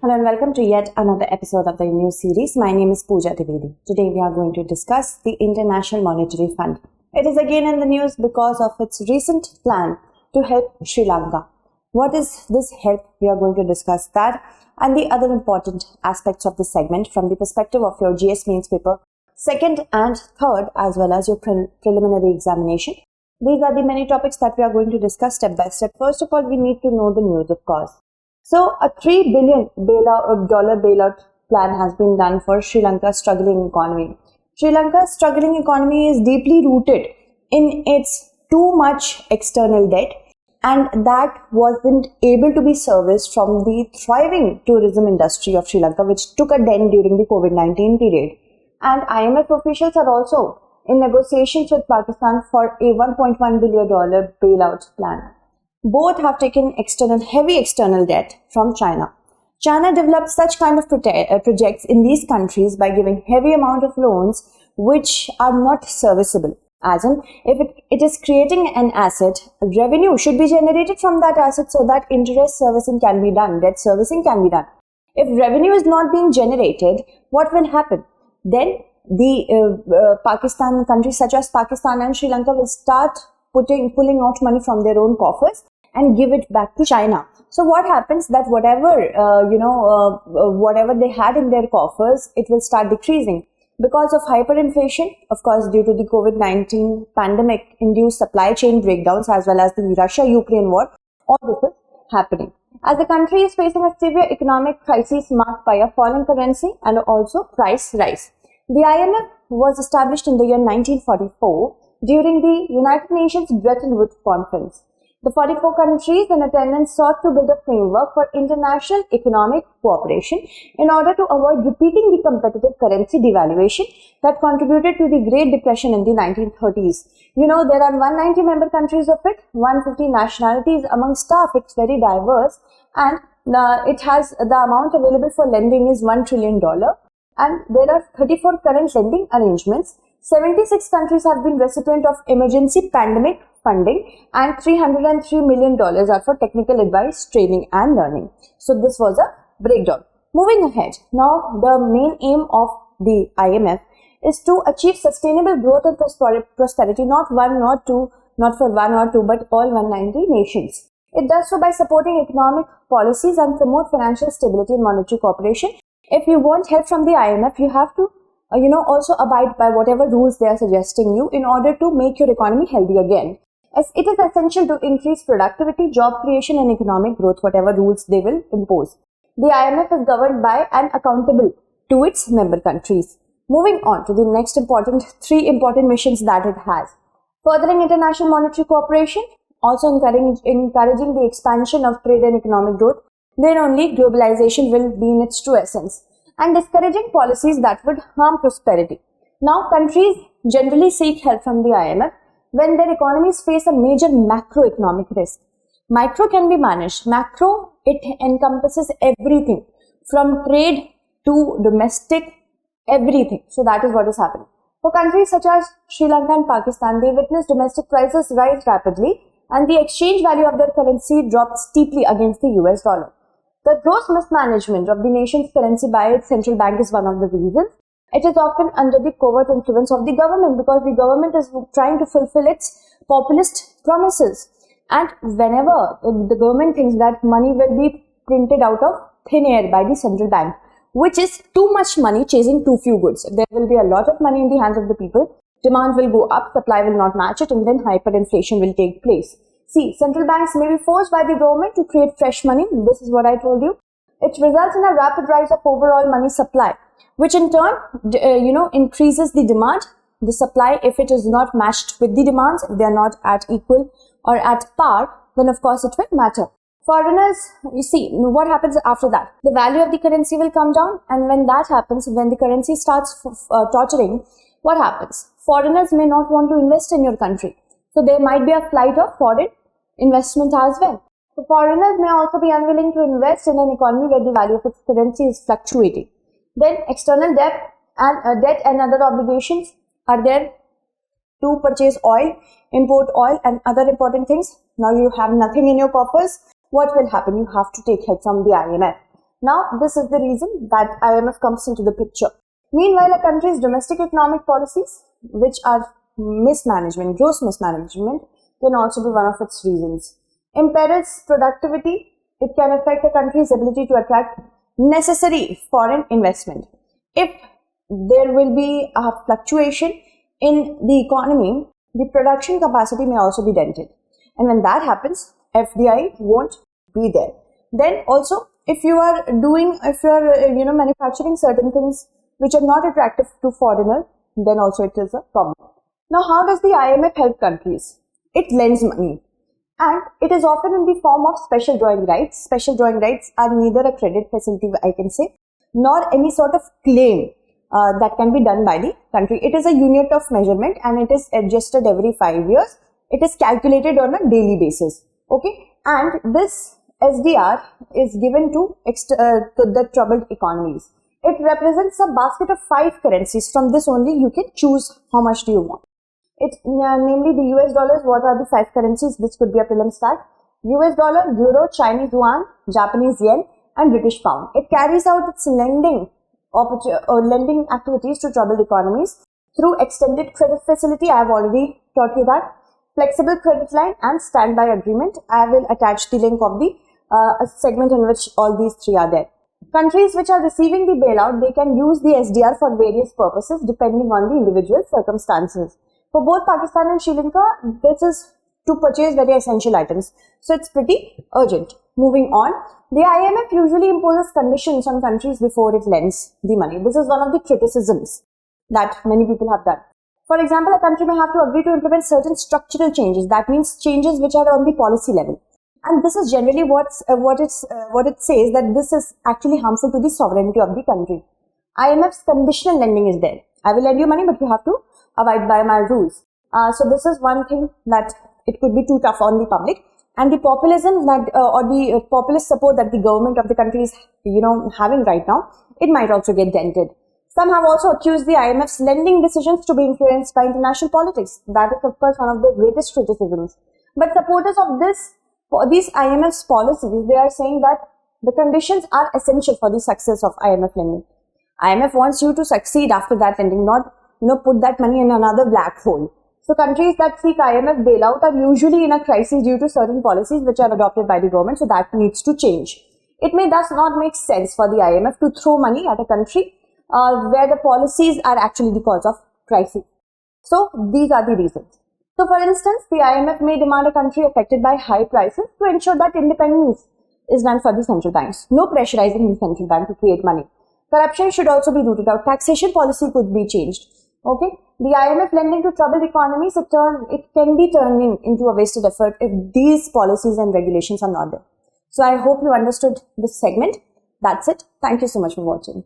Hello and welcome to yet another episode of the new series. My name is Pooja Trivedi. Today we are going to discuss the International Monetary Fund. It is again in the news because of its recent plan to help Sri Lanka. What is this help? We are going to discuss that and the other important aspects of this segment from the perspective of your GS mains paper 2nd and 3rd, as well as your preliminary examination. These are the many topics that we are going to discuss step by step. First of all, we need to know the news, of course. So, a $3 billion bailout plan has been done for Sri Lanka's struggling economy. Sri Lanka's struggling economy is deeply rooted in its too much external debt, and that wasn't able to be serviced from the thriving tourism industry of Sri Lanka, which took a dent during the COVID-19 period. And IMF officials are also in negotiations with Pakistan for a $1.1 billion bailout plan. Both have taken heavy external debt from China. China developed such kind of projects in these countries by giving heavy amount of loans which are not serviceable. As in, if it is creating an asset, revenue should be generated from that asset so that interest servicing can be done, debt servicing can be done. If revenue is not being generated, what will happen? Then the Pakistan, countries such as Pakistan and Sri Lanka will start pulling out money from their own coffers and give it back to China. So what happens that whatever they had in their coffers, it will start decreasing. Because of hyperinflation, of course, due to the COVID-19 pandemic induced supply chain breakdowns as well as the Russia-Ukraine war, all this is happening. As the country is facing a severe economic crisis marked by a falling currency and also price rise. The IMF was established in the year 1944 during the United Nations Bretton Woods Conference. The 44 countries in attendance sought to build a framework for international economic cooperation in order to avoid repeating the competitive currency devaluation that contributed to the Great Depression in the 1930s. You know, there are 190 member countries of it, 150 nationalities among staff. It's very diverse, and it has the amount available for lending is $1 trillion, and there are 34 current lending arrangements. 76 countries have been recipient of emergency pandemic funding, and $303 million are for technical advice, training and learning. So this was a breakdown. Moving ahead, now the main aim of the IMF is to achieve sustainable growth and prosperity, not one, not two, not for one or two, but all 190 nations. It does so by supporting economic policies and promote financial stability and monetary cooperation. If you want help from the IMF, you have to also abide by whatever rules they are suggesting you in order to make your economy healthy again. As it is essential to increase productivity, job creation and economic growth, whatever rules they will impose. The IMF is governed by and accountable to its member countries. Moving on to the next three important missions that it has. Furthering international monetary cooperation, also encouraging the expansion of trade and economic growth, then only globalization will be in its true essence. And discouraging policies that would harm prosperity. Now, countries generally seek help from the IMF when their economies face a major macroeconomic risk. Micro can be managed. Macro, it encompasses everything from trade to domestic, everything. So that is what is happening. For countries such as Sri Lanka and Pakistan, they witnessed domestic prices rise rapidly and the exchange value of their currency dropped steeply against the US dollar. The gross mismanagement of the nation's currency by its central bank is one of the reasons. It is often under the covert influence of the government because the government is trying to fulfill its populist promises. And whenever the government thinks that money will be printed out of thin air by the central bank, which is too much money chasing too few goods. There will be a lot of money in the hands of the people. Demand will go up, supply will not match it, and then hyperinflation will take place. See, central banks may be forced by the government to create fresh money. This is what I told you. It results in a rapid rise of overall money supply, which in turn, increases the demand. The supply, if it is not matched with the demands, if they are not at equal or at par, then of course it will matter. Foreigners, you see, what happens after that? The value of the currency will come down, and when that happens, when the currency starts tottering, what happens? Foreigners may not want to invest in your country. So there might be a flight of foreign investment as well. So foreigners may also be unwilling to invest in an economy where the value of its currency is fluctuating. Then external debt and other obligations are there to purchase oil, import oil and other important things. Now you have nothing in your coffers. What will happen? You have to take help from the IMF. Now, this is the reason that IMF comes into the picture. Meanwhile, a country's domestic economic policies, which are mismanagement, gross mismanagement, can also be one of its reasons. Imperils productivity. It can affect a country's ability to attract necessary foreign investment. If there will be a fluctuation in the economy, the production capacity may also be dented. And when that happens, FDI won't be there. Then also, if you are manufacturing certain things which are not attractive to foreigners, then also it is a problem. Now, how does the IMF help countries? It lends money, and it is often in the form of special drawing rights. Special drawing rights are neither a credit facility, I can say, nor any sort of claim that can be done by the country. It is a unit of measurement, and it is adjusted every 5 years. It is calculated on a daily basis. Okay, and this SDR is given to the troubled economies. It represents a basket of 5 currencies. From this only you can choose how much do you want. Namely the US dollars. What are the 5 currencies? This could be a prelim stack. US dollar, Euro, Chinese yuan, Japanese yen, and British pound. It carries out its lending activities to troubled economies through extended credit facility. I have already taught you that. Flexible credit line and standby agreement. I will attach the link of the segment in which all these 3 are there. Countries which are receiving the bailout, they can use the SDR for various purposes depending on the individual circumstances. For both Pakistan and Sri Lanka, this is to purchase very essential items. So it's pretty urgent. Moving on, the IMF usually imposes conditions on countries before it lends the money. This is one of the criticisms that many people have done. For example, a country may have to agree to implement certain structural changes. That means changes which are on the policy level. And this is generally what it says, that this is actually harmful to the sovereignty of the country. IMF's conditional lending is there. I will lend you money, but you have to abide by my rules. So this is one thing that it could be too tough on the public. And the populism that or the populist support that the government of the country is having right now, it might also get dented. Some have also accused the IMF's lending decisions to be influenced by international politics. That is, of course, one of the greatest criticisms. But supporters of these IMF's policies, they are saying that the conditions are essential for the success of IMF lending. IMF wants you to succeed after that lending, not put that money in another black hole. So countries that seek IMF bailout are usually in a crisis due to certain policies which are adopted by the government, so that needs to change. It may thus not make sense for the IMF to throw money at a country where the policies are actually the cause of crisis. So these are the reasons. So for instance, the IMF may demand a country affected by high prices to ensure that independence is done for the central banks. No pressurizing the central bank to create money. Corruption should also be rooted out. Taxation policy could be changed. Okay, the IMF lending to troubled economies, it can be turning into a wasted effort if these policies and regulations are not there. So I hope you understood this segment. That's it. Thank you so much for watching.